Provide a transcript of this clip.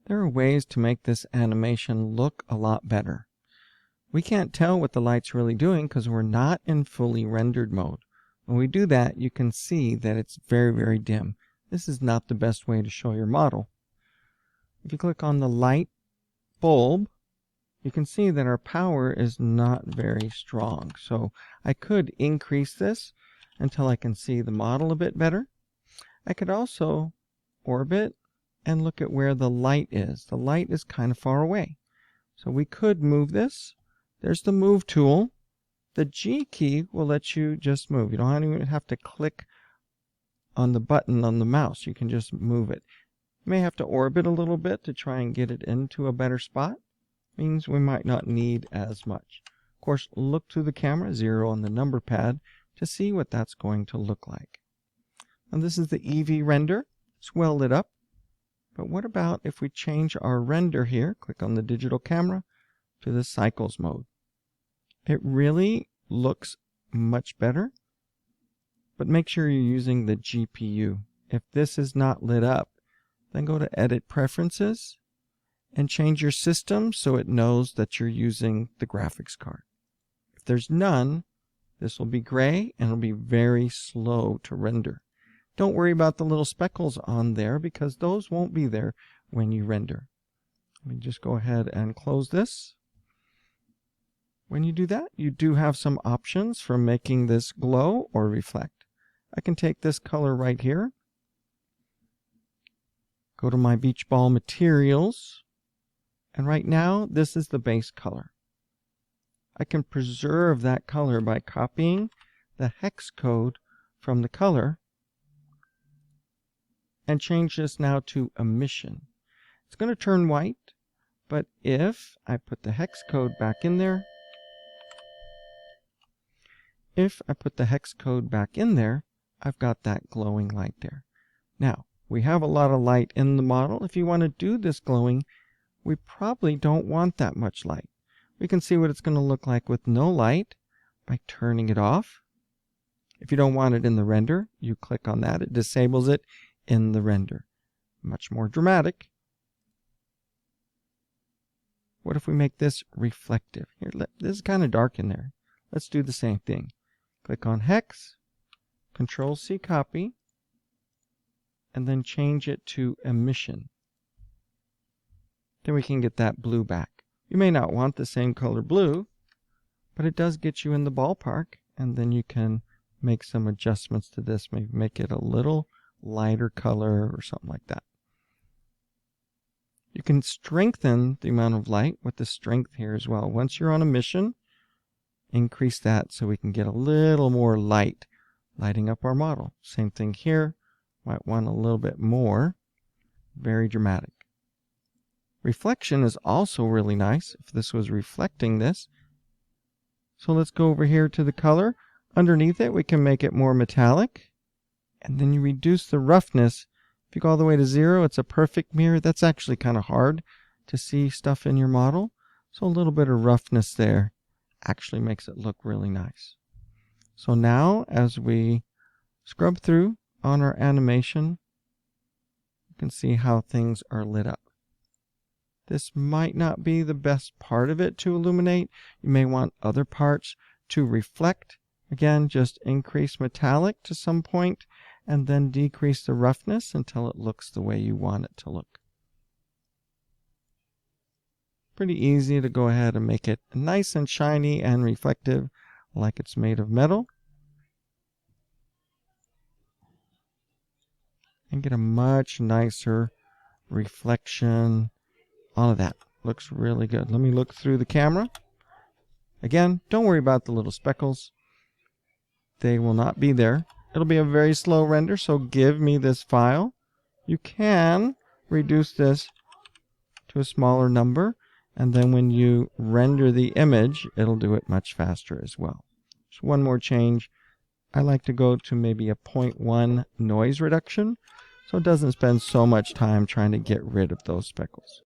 There are ways to make this animation look a lot better. We can't tell what the light's really doing because we're not in fully rendered mode. When we do that, you can see that it's very, very dim. This is not the best way to show your model. If you click on the light bulb, you can see that our power is not very strong. So I could increase this until I can see the model a bit better. I could also orbit and look at where the light is. The light is kind of far away. So we could move this. There's the move tool. The G key will let you just move. You don't even have to click on the button on the mouse. You can just move it. You may have to orbit a little bit to try and get it into a better spot. Means we might not need as much. Of course, look to the camera, 0 on the number pad, to see what that's going to look like. And this is the Eevee render. It's well lit up. But what about if we change our render here, click on the digital camera, to the cycles mode? It really looks much better, but make sure you're using the GPU. If this is not lit up, then go to Edit Preferences and change your system so it knows that you're using the graphics card. If there's none, this will be gray and it'll be very slow to render. Don't worry about the little speckles on there because those won't be there when you render. Let me just go ahead and close this. When you do that, you do have some options for making this glow or reflect. I can take this color right here, go to my beach ball materials, and right now this is the base color. I can preserve that color by copying the hex code from the color and change this now to emission. It's going to turn white, but if I put the hex code back in there, I've got that glowing light there. Now, we have a lot of light in the model. If you want to do this glowing, we probably don't want that much light. We can see what it's going to look like with no light by turning it off. If you don't want it in the render, you click on that. It disables it in the render. Much more dramatic. What if we make this reflective? Here, this is kind of dark in there. Let's do the same thing. Click on Hex, Control-C copy, and then change it to emission. Then we can get that blue back. You may not want the same color blue, but it does get you in the ballpark, and then you can make some adjustments to this, maybe make it a little lighter color or something like that. You can strengthen the amount of light with the strength here as well. Once you're on a mission, increase that so we can get a little more light lighting up our model. Same thing here. Might want a little bit more. Very dramatic. Reflection is also really nice if this was reflecting this. So let's go over here to the color. Underneath it, we can make it more metallic. And then you reduce the roughness. If you go all the way to 0, it's a perfect mirror. That's actually kind of hard to see stuff in your model. So a little bit of roughness there actually makes it look really nice. So now as we scrub through on our animation, you can see how things are lit up. This might not be the best part of it to illuminate. You may want other parts to reflect. Again, just increase metallic to some point and then decrease the roughness until it looks the way you want it to look. Pretty easy to go ahead and make it nice and shiny and reflective like it's made of metal. And get a much nicer reflection. All of that looks really good. Let me look through the camera. Again, don't worry about the little speckles. They will not be there. It'll be a very slow render, so give me this file. You can reduce this to a smaller number, and then when you render the image, it'll do it much faster as well. So one more change. I like to go to maybe a 0.1 noise reduction, so it doesn't spend so much time trying to get rid of those speckles.